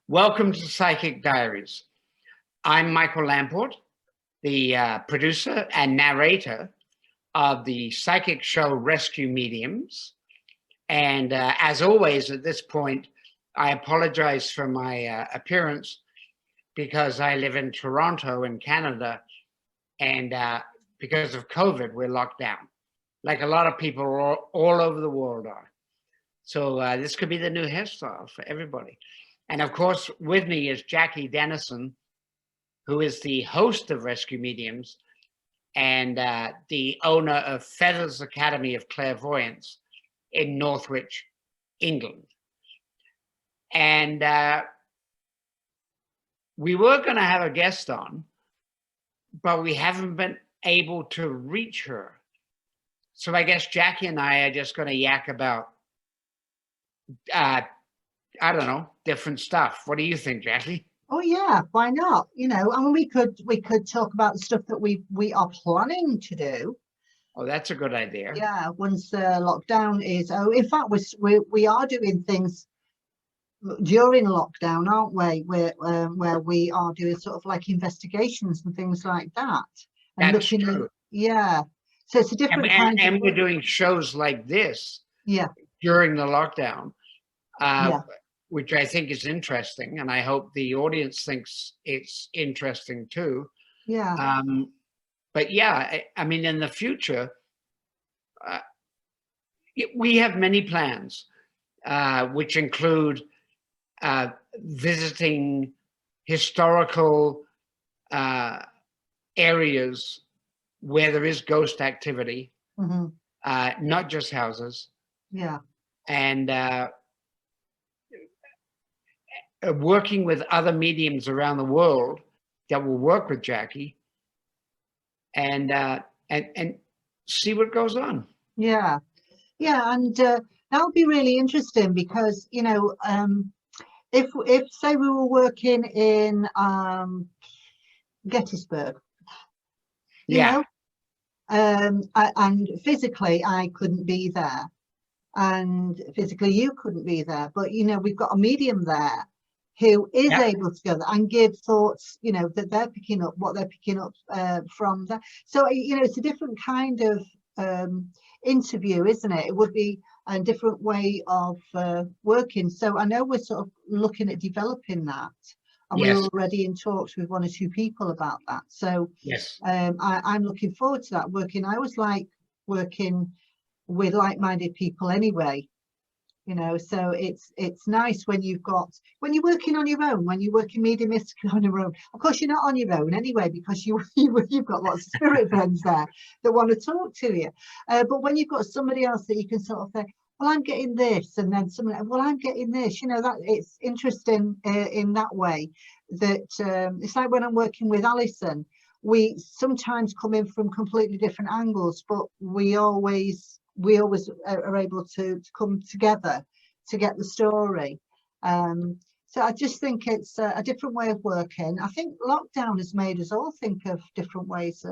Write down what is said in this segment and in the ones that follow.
Welcome to Psychic Diaries. I'm Michael Lamport, the producer and narrator of the psychic show Rescue Mediums. And as always, at this point, I apologize for my appearance because I live in Toronto in Canada, and because of COVID, we're locked down, like a lot of people all over the world are. So this could be the new hairstyle for everybody. And of course, with me is Jackie Dennison, who is the host of Rescue Mediums and the owner of Feathers Academy of Clairvoyance in Northwich, England. And we were going to have a guest on, but we haven't been able to reach her. So I guess Jackie and I are just going to yak about I don't know, different stuff. What do you think, Jackie? Oh yeah, why not? You know, I mean, we could talk about the stuff that we are planning to do. Oh, that's a good idea. Yeah, once lockdown is. Oh, in fact, we are doing things during lockdown, aren't we? Where we are doing sort of like investigations and things like that. And that's true. Yeah, so it's a different kind. And we're doing shows like this. Yeah. During the lockdown. Yeah. Which I think is interesting, and I hope the audience thinks it's interesting too. Yeah. But yeah, I mean, in the future, we have many plans, which include visiting historical areas where there is ghost activity, not just houses. Yeah. And working with other mediums around the world that will work with Jackie and see what goes on. Yeah. Yeah. And that'll be really interesting because, you know, if say we were working in Gettysburg, you know, and physically I couldn't be there and physically you couldn't be there, but, you know, we've got a medium there who is able to go there and give thoughts, you know, that they're picking up, what they're picking up from that. So, you know, it's a different kind of interview, isn't it? It would be a different way of working. So I know we're sort of looking at developing that. And we're already in talks with one or two people about that. So I'm looking forward to that. I always like working with like-minded people anyway. You know, so it's nice when you're working on your own, when you're working mediumistically on your own. Of course, you're not on your own anyway, because you've got lots of spirit friends there that want to talk to you. But when you've got somebody else that you can sort of say, well, I'm getting this, and then somebody, well, I'm getting this. You know, that it's interesting in that way. That it's like when I'm working with Alison, we sometimes come in from completely different angles, but we always are able to come together to get the story. So I just think it's a different way of working. I think lockdown has made us all think of different ways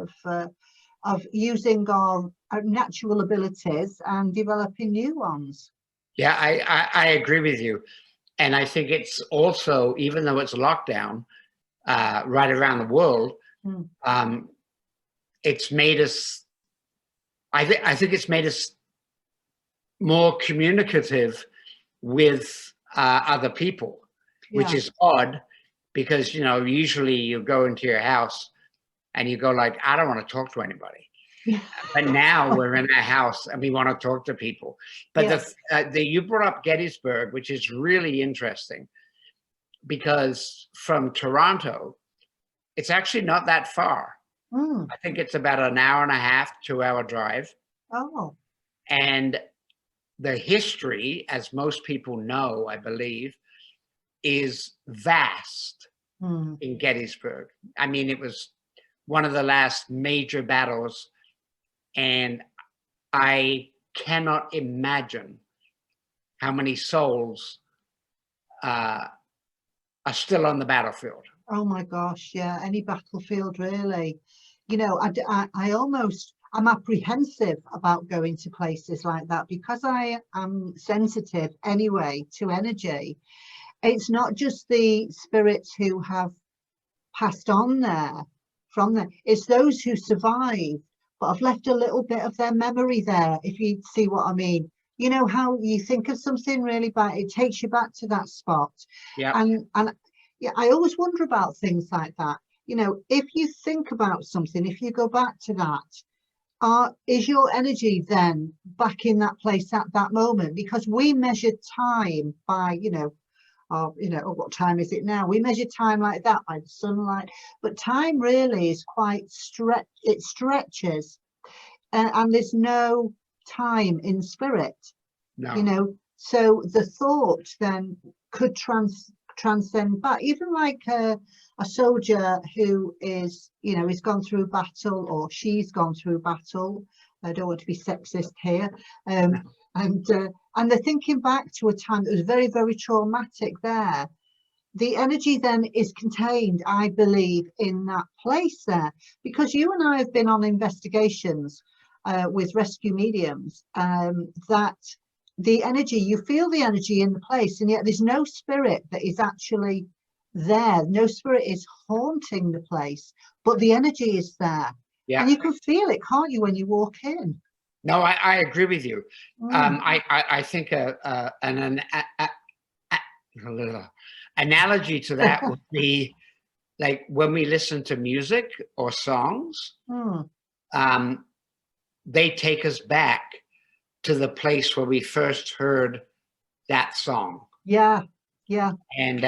of using our natural abilities and developing new ones. Yeah, I agree with you. And I think it's also, even though it's lockdown right around the world, it's made us, I think it's made us more communicative with other people, which is odd because, you know, usually you go into your house and you go like, I don't want to talk to anybody. But now we're in our house and we want to talk to people. But you brought up Gettysburg, which is really interesting because from Toronto, it's actually not that far. I think it's about an hour and a half, 2-hour drive. Oh. And the history, as most people know, I believe, is vast in Gettysburg. I mean, it was one of the last major battles, and I cannot imagine how many souls are still on the battlefield. Oh my gosh, yeah, any battlefield really. You know, I'm apprehensive about going to places like that because I am sensitive anyway to energy. it's not just the spirits who have passed on there from there, it's those who survived but have left a little bit of their memory there, if you see what I mean. You know how you think of something really bad, it takes you back to that spot. Yeah. And yeah, I always wonder about things like that. You know, if you think about something, if you go back to that, is your energy then back in that place at that moment? Because we measure time by, what time is it now? We measure time like that by the sunlight, but time really is quite it stretches, and there's no time in spirit. No. So the thought then could transcend back, even like a soldier who is, he's gone through battle, or she's gone through battle. I don't want to be sexist here. And they're thinking back to a time that was very, very traumatic there. The energy then is contained, I believe, in that place there, because you and I have been on investigations with rescue mediums, that the energy, you feel the energy in the place, and yet there's no spirit that is actually there. No spirit is haunting the place, but the energy is there. Yeah. And you can feel it, can't you, when you walk in? No, I agree with you. I think an analogy to that would be like when we listen to music or songs, they take us back to the place where we first heard that song. Yeah. And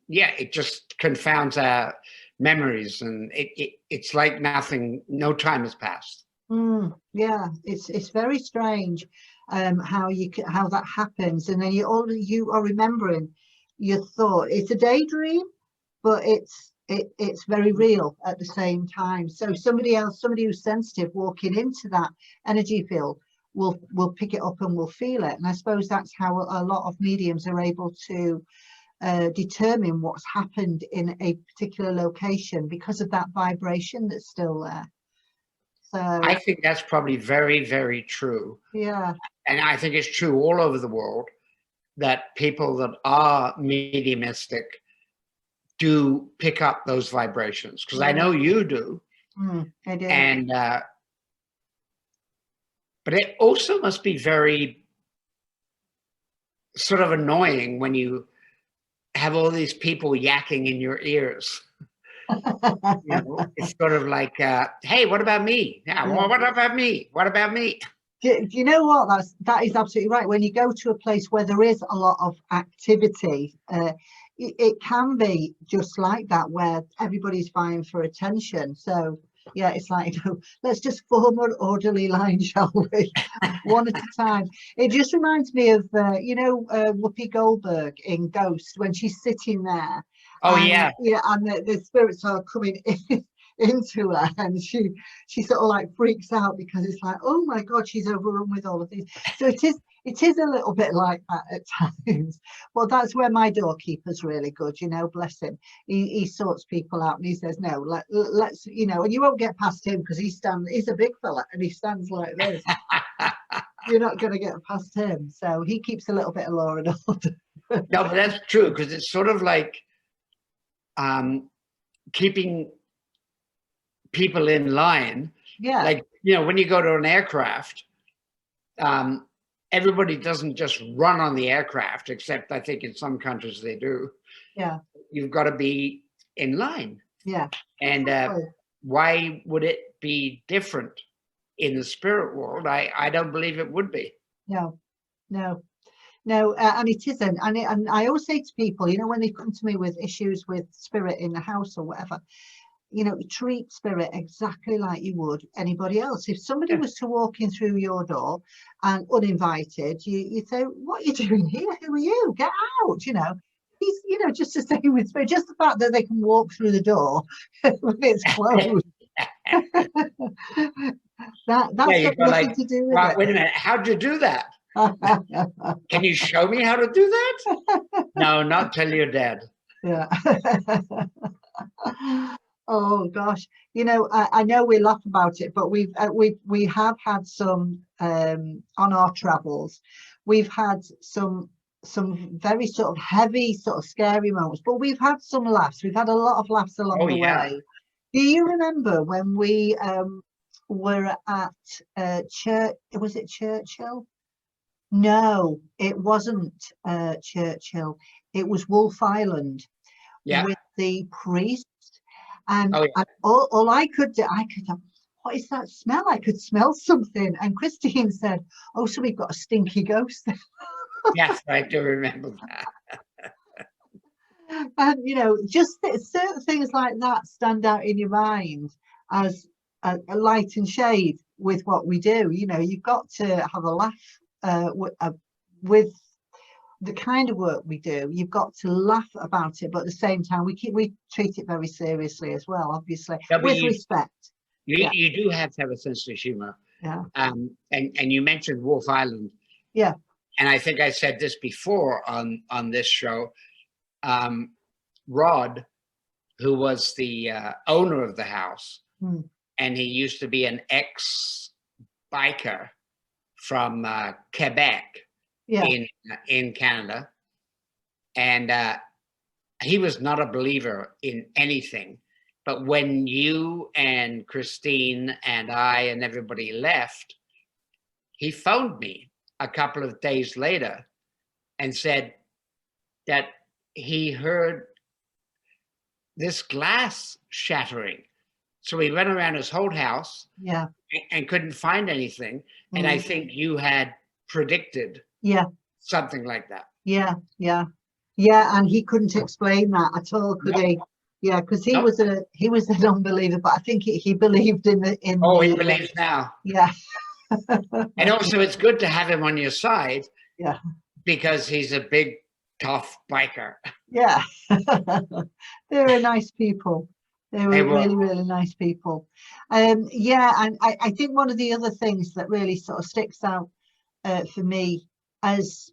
it just confounds our memories, and it's like no time has passed. Yeah, it's very strange how that happens, and then you are remembering your thought. It's a daydream, but it's very real at the same time. So somebody who's sensitive walking into that energy field will pick it up and will feel it. And I suppose that's how a lot of mediums are able to determine what's happened in a particular location, because of that vibration that's still there. So I think that's probably very, very true. Yeah. And I think it's true all over the world that people that are mediumistic do pick up those vibrations, because I know you do. I do. And but it also must be very sort of annoying when you have all these people yakking in your ears. It's sort of like, hey, what about me? Yeah, well, what about me? What about me? Do you know what? That is absolutely right. When you go to a place where there is a lot of activity, it can be just like that, where everybody's vying for attention. So yeah, it's like, let's just form an orderly line, shall we? One at a time. It just reminds me of Whoopi Goldberg in Ghost, when she's sitting there. Oh, and, yeah. And the spirits are coming into her, and she sort of like freaks out, because it's like, oh my God, she's overrun with all of these. So it is a little bit like that at times. Well, that's where my doorkeeper's really good, bless him. He sorts people out, and he says, no, let's, and you won't get past him, because he's a big fella, and he stands like this. You're not going to get past him. So he keeps a little bit of law and order. No, but that's true, because it's sort of like keeping people in line. Yeah. Like, when you go to an aircraft, everybody doesn't just run on the aircraft, except I think in some countries they do. Yeah. You've got to be in line. Yeah. And why would it be different in the spirit world? I don't believe it would be. No, and it isn't. And I always say to people, when they come to me with issues with spirit in the house or whatever, treat spirit exactly like you would anybody else. If somebody was to walk in through your door and uninvited, you'd say, what are you doing here? Who are you? Get out, He's, just the same with spirit. Just the fact that they can walk through the door when it's closed. That's got nothing to do with it. Wait a minute, how'd you do that? Can you show me how to do that? No, not till you're dead. Yeah. Oh gosh, I know we laugh about it, but we have had some on our travels. We've had some very sort of heavy, sort of scary moments, but we've had some laughs. We've had a lot of laughs along Oh the yeah, way. Do you remember when we were at Church? Was it Churchill? No, it wasn't Churchill. It was Wolf Island yeah. with the priest. And, Oh yeah. and all I could do, what is that smell? I could smell something. And Christine said, oh, so we've got a stinky ghost there. Yes, I do remember that. And, just certain things like that stand out in your mind as a light and shade with what we do. You've got to have a laugh with the kind of work we do. You've got to laugh about it, but at the same time, we treat it very seriously as well, obviously, Yeah, but with respect. Yeah, you do have to have a sense of humor. yeah, And you mentioned Wolf Island, yeah, and I think I said this before on this show. Rod, who was the owner of the house, mm, and he used to be an ex-biker from Quebec yeah, in Canada, and he was not a believer in anything. But when you and Christine and I and everybody left, he phoned me a couple of days later and said that he heard this glass shattering. So he went around his whole house yeah, and couldn't find anything. And I mm, think you had predicted yeah, something like that. yeah, yeah, yeah. And he couldn't explain that at all, could Nope, he? Yeah, because he nope. was a non-believer, but I think he believed in Oh, he the believes now. yeah, And also, it's good to have him on your side yeah, because he's a big, tough biker. yeah. They were nice people. They They were were. really, really nice people. Yeah, and I think one of the other things that really sort of sticks out for me as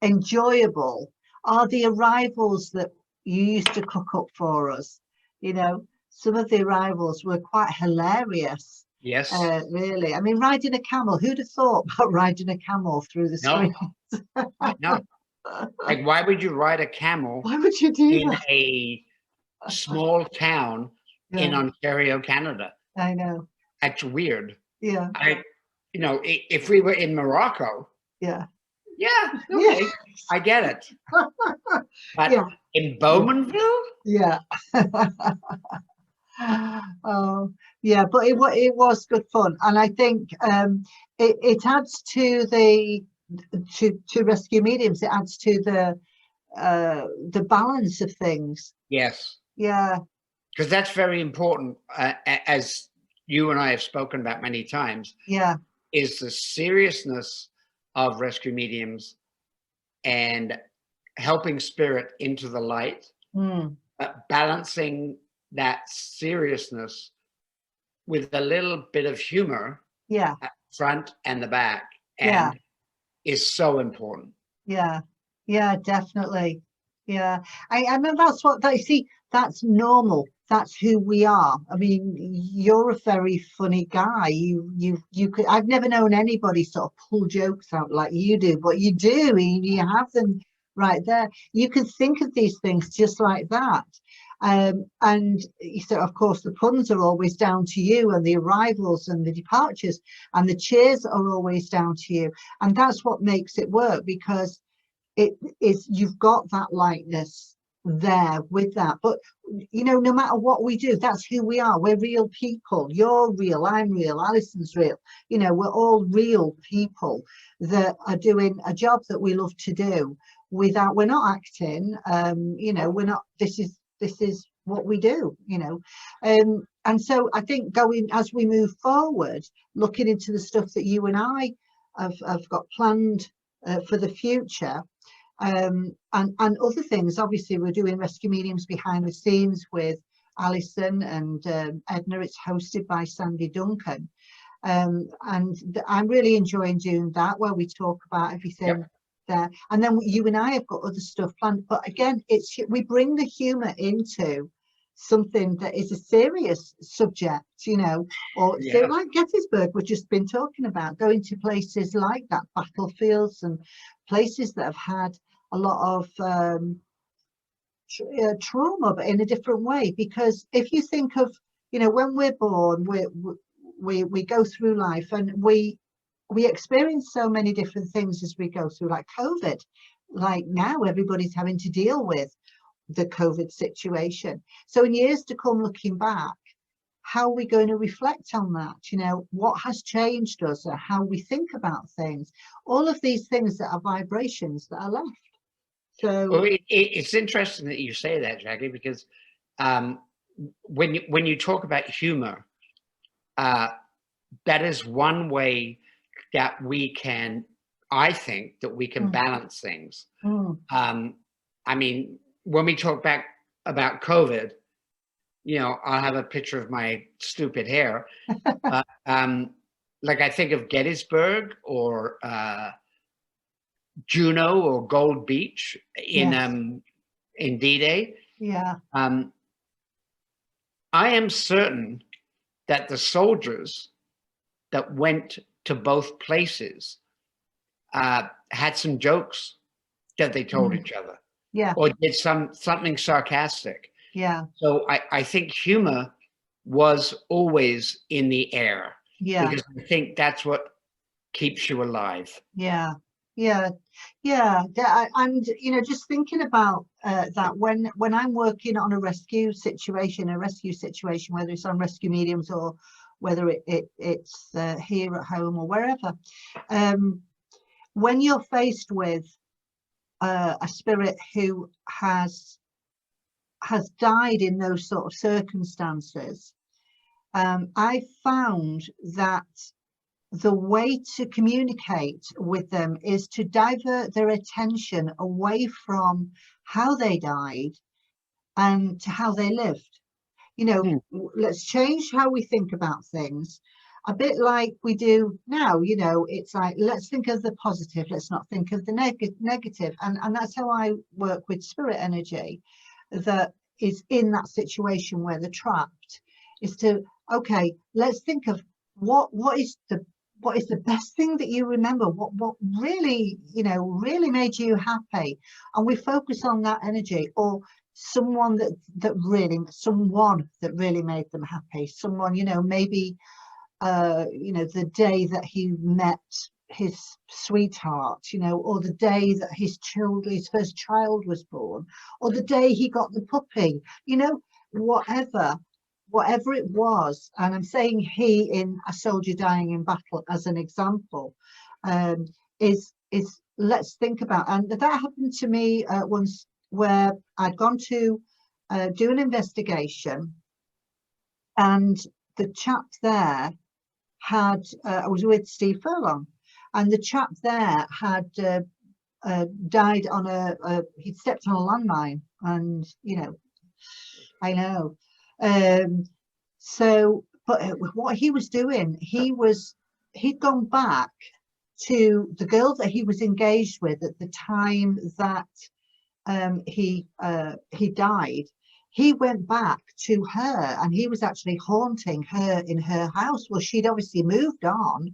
enjoyable are the arrivals that you used to cook up for us. Some of the arrivals were quite hilarious. Yes. Really. I mean, riding a camel. Who'd have thought about riding a camel through the No, street? no. Like, why would you ride a camel Why would you do in that? a small town in Yeah, Ontario, Canada? I know. That's weird. Yeah, If we were in Morocco, yeah, yeah, yeah, okay, I get it. But yeah, in Bowmanville, yeah. Oh, yeah, but it was good fun, and I think it adds to to rescue mediums. It adds to the balance of things. yes, Yeah, because that's very important, as you and I have spoken about many times, yeah, is the seriousness of rescue mediums and helping spirit into the light, mm, balancing that seriousness with a little bit of humor yeah, at front and the back, yeah, and is so important. yeah, yeah, definitely. Yeah, I mean that's what they see. That's normal. That's who we are. I mean, you're a very funny guy. You could. I've never known anybody sort of pull jokes out like you do, but you do. You have them right there. You can think of these things just like that. And so, of course, the puns are always down to you, and the arrivals and the departures, and the cheers are always down to you. And that's what makes it work, because it is, you've got that lightness there with that. But no matter what we do, that's who we are. We're real people. You're real, I'm real, Alison's real. We're all real people that are doing a job that we love to do. We're not acting. We're not. This is what we do. And so I think going as we move forward, looking into the stuff that you and I have got planned for the future. And other things. Obviously, we're doing Rescue Mediums behind the scenes with Alison and Edna. It's hosted by Sandy Duncan, and I'm really enjoying doing that, where we talk about everything there. And then you and I have got other stuff planned, but again, we bring the humour into something that is a serious subject, you know, or so Yeah. like Gettysburg, we've just been talking about, going to places like that, battlefields and places that have had a lot of trauma, but in a different way. Because if you think of, you know, when we're born, we go through life, and we experience so many different things as we go through, like COVID. Like now everybody's having to deal with the COVID situation. So in years to come, looking back, how are we going to reflect on that? You know, what has changed us, or how we think about things? All of these things that are vibrations that are left. So Well, it's interesting that you say that, Jackie, because when you talk about humor, that is one way that we can, I think, that we can balance things. I mean, when we talk back about COVID, you know, I'll have a picture of my stupid hair. Like I think of Gettysburg or Juneau or Gold Beach yes, in D-Day. yeah, I am certain that the soldiers that went to both places had some jokes that they told each other, yeah, or did something sarcastic. yeah, So I think humor was always in the air, yeah, because I think that's what keeps you alive. yeah, yeah, yeah. And you know, just thinking about that, when I'm working on a rescue situation, whether it's on rescue mediums or whether it's here at home or wherever, when you're faced with a spirit who has died in those sort of circumstances, I found that the way to communicate with them is to divert their attention away from how they died and to how they lived. You know, let's change how we think about things. A bit like we do now, you know, it's like, let's think of the positive, let's not think of the negative. And that's how I work with spirit energy that is in that situation where they're trapped, is to, okay, let's think of what is the best thing that you remember, what really, you know, really made you happy, and we focus on that energy. Or someone that really made them happy, someone, you know, maybe you know, the day that he met his sweetheart, you know, or the day that his first child was born, or the day he got the puppy, you know, whatever it was. And I'm saying he in A Soldier Dying in Battle as an example, is let's think about. And that happened to me once, where I'd gone to do an investigation, and the chap there had, I was with Steve Furlong, and the chap there had died on he'd stepped on a landmine, and, you know, I know. So, but what he was doing, he'd gone back to the girl that he was engaged with at the time that he died. He went back to her, and he was actually haunting her in her house. Well, she'd obviously moved on,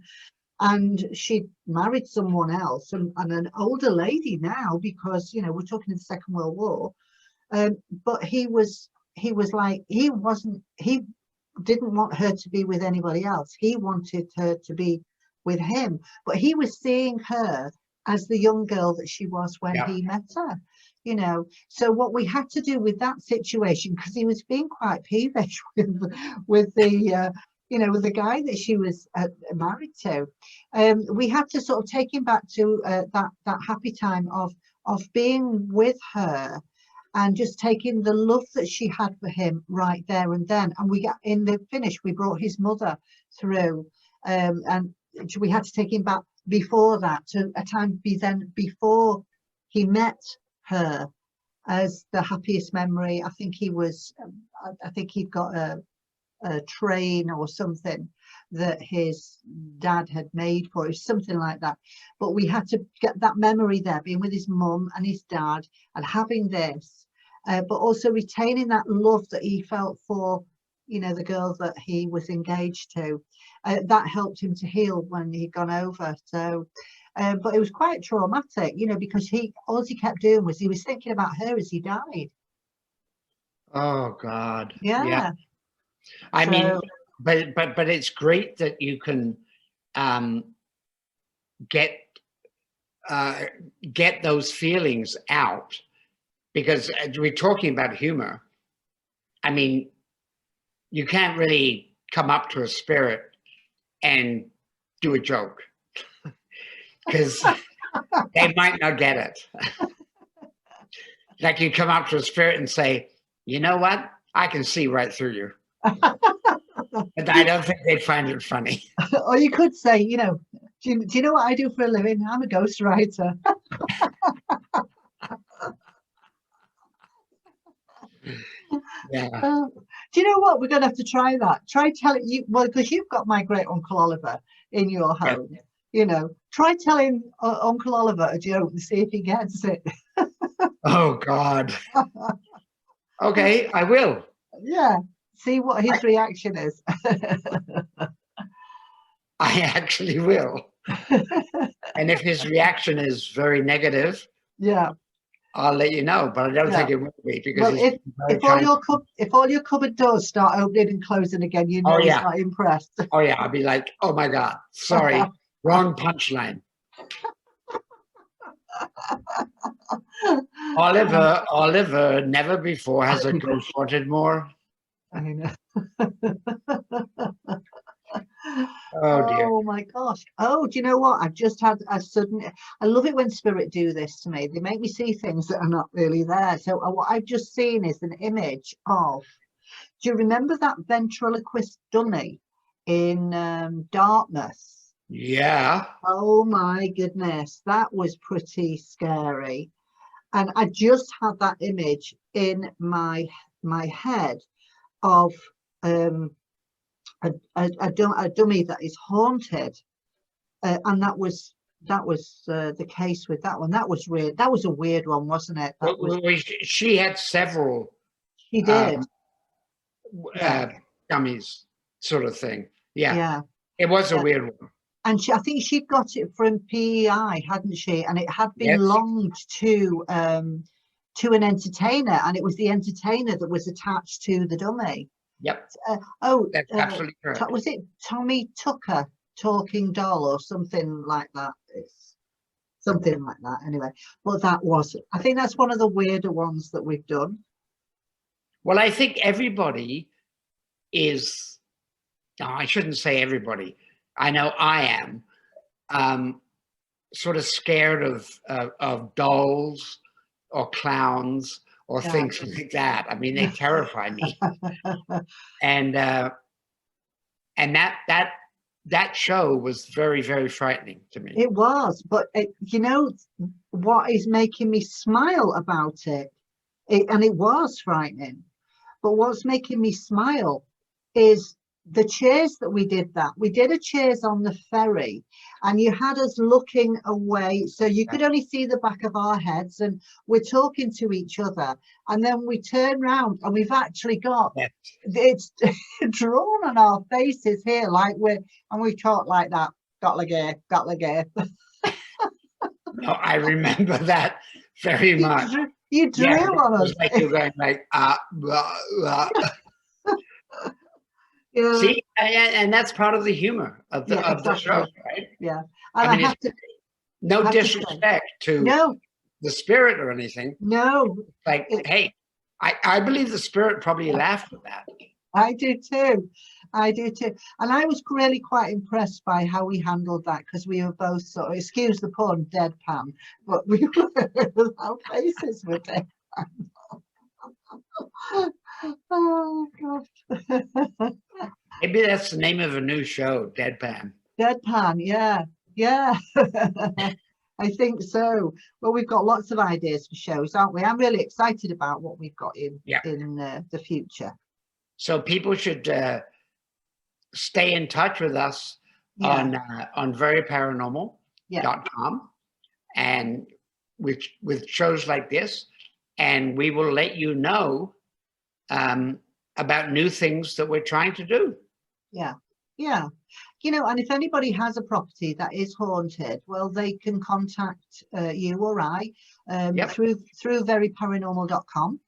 and she'd married someone else, and an older lady now, because, you know, we're talking the Second World War. But he was like, he didn't want her to be with anybody else. He wanted her to be with him, but he was seeing her as the young girl that she was when he met her, you know. So what we had to do with that situation, because he was being quite peevish with the you know, with the guy that she was married to, we had to sort of take him back to that happy time of being with her, and just taking the love that she had for him right there and then. And we got in the finish, we brought his mother through, and we had to take him back before that, to a time before he met her, as the happiest memory. I think he was, I think he'd got a train or something that his dad had made for him, something like that. But we had to get that memory there, being with his mum and his dad and having this. but also retaining that love that he felt for, you know, the girl that he was engaged to. That helped him to heal when he'd gone over. So, but it was quite traumatic, you know, because all he kept doing was he was thinking about her as he died. Oh God. Yeah. I mean, but it's great that you can get those feelings out, because we're talking about humor. I mean, you can't really come up to a spirit and do a joke because they might not get it. Like you come up to a spirit and say, you know what? I can see right through you. But I don't think they'd find it funny. Or you could say, you know, do you know what I do for a living? I'm a ghostwriter. Yeah. Do you know what? We're going to have to try that. Try telling you, well, because you've got my great Uncle Oliver in your home. Yeah. You know, try telling Uncle Oliver a joke and see if he gets it. Oh, God. Okay, I will. Yeah. See what his reaction is. I actually will. And if his reaction is very negative, yeah, I'll let you know. But I don't think it will be, because well, if all your cupboard doors start opening and closing again, you know he's not impressed. Oh yeah, I'll be like, oh my God, sorry, wrong punchline. Oliver never before has a ghost wanted more. I know. Oh dear. Oh my gosh. Oh, do you know what? I've just had a sudden, I love it when spirit do this to me. They make me see things that are not really there. So what I've just seen is an image of, do you remember that ventriloquist dummy in Dartmouth? Yeah. Oh my goodness, that was pretty scary. And I just had that image in my head of a dummy that is haunted, and that was the case with that one. That was weird. That was a weird one, wasn't it? She had several. She did. Dummies, sort of thing. Yeah. Yeah. It was a weird one. And I think she got it from PEI, hadn't she? And it had belonged to an entertainer, and it was the entertainer that was attached to the dummy. Yep. That's absolutely correct. Was it Tommy Tucker, Talking Doll, or something like that? It's something like that. Anyway, well, I think that's one of the weirder ones that we've done. Well, I think everybody is. No, I shouldn't say everybody. I know I am sort of scared of dolls or clowns or things like that. I mean, they terrify me. And that show was very, very frightening to me. It was, but you know what is making me smile about it, and it was frightening, but what's making me smile is the chairs that we did a chairs on the ferry, and you had us looking away, so you could only see the back of our heads, and we're talking to each other, and then we turn around and we've actually got it's drawn on our faces here, like we talk like that. Got the gear. No, I remember that very much. You drew on us. Like you're going like Yeah. See, and that's part of the humor of the show, right? Yeah. And I mean, no disrespect to the spirit or anything. No. Like, hey, I believe the spirit probably laughed at that. I do too. And I was really quite impressed by how we handled that, because we were both sort of, excuse the pun, deadpan, but we were, our faces were deadpan. Oh gosh. Maybe that's the name of a new show, Deadpan. Deadpan, yeah. I think so. Well, we've got lots of ideas for shows, aren't we? I'm really excited about what we've got in the future. So people should stay in touch with us on veryparanormal.com, and with shows like this. and we will let you know about new things that we're trying to do. Yeah, yeah. You know, and if anybody has a property that is haunted, well, they can contact you or I Yep. through veryparanormal.com,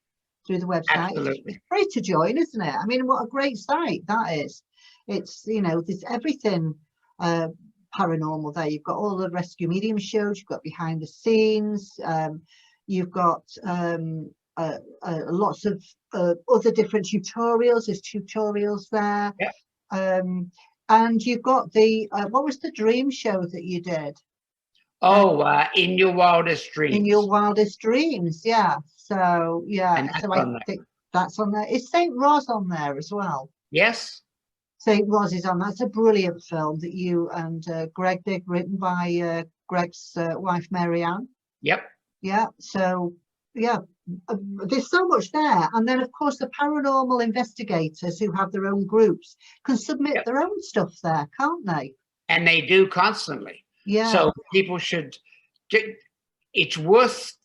through the website. Absolutely. It's free to join, isn't it? I mean, what a great site that is. It's, you know, there's everything paranormal there. You've got all the rescue medium shows, you've got behind the scenes, you've got lots of other different tutorials. There's tutorials there. Yep. And you've got the what was the dream show that you did? In Your Wildest Dreams. In Your Wildest Dreams, yeah. So yeah, And so I think that's on there. Is Saint Ros on there as well? Yes. Saint Ros is on. That's a brilliant film that you and Greg did, written by Greg's wife Marianne. Yep. Yeah. So yeah, there's so much there. And then of course the paranormal investigators who have their own groups can submit their own stuff there, can't they? And they do constantly. Yeah. So people should. It's worth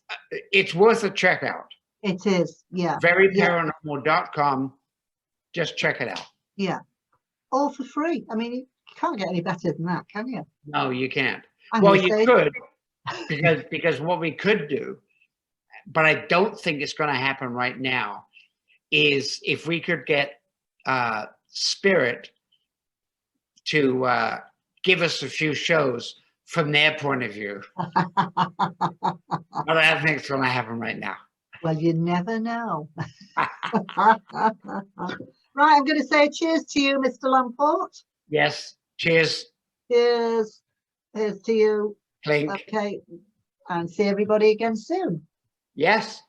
a check out. It is. Yeah. Veryparanormal.com. Just check it out. Yeah. All for free. I mean, you can't get any better than that, can you? No, you can't. And well, you could, because what we could do, but I don't think it's going to happen right now, is if we could get Spirit to give us a few shows from their point of view. But I don't think it's going to happen right now. Well, you never know. Right, I'm going to say cheers to you, Mr. Lamport. Yes, cheers. Cheers. Here's to you. Clink. Okay, and see everybody again soon. Yes.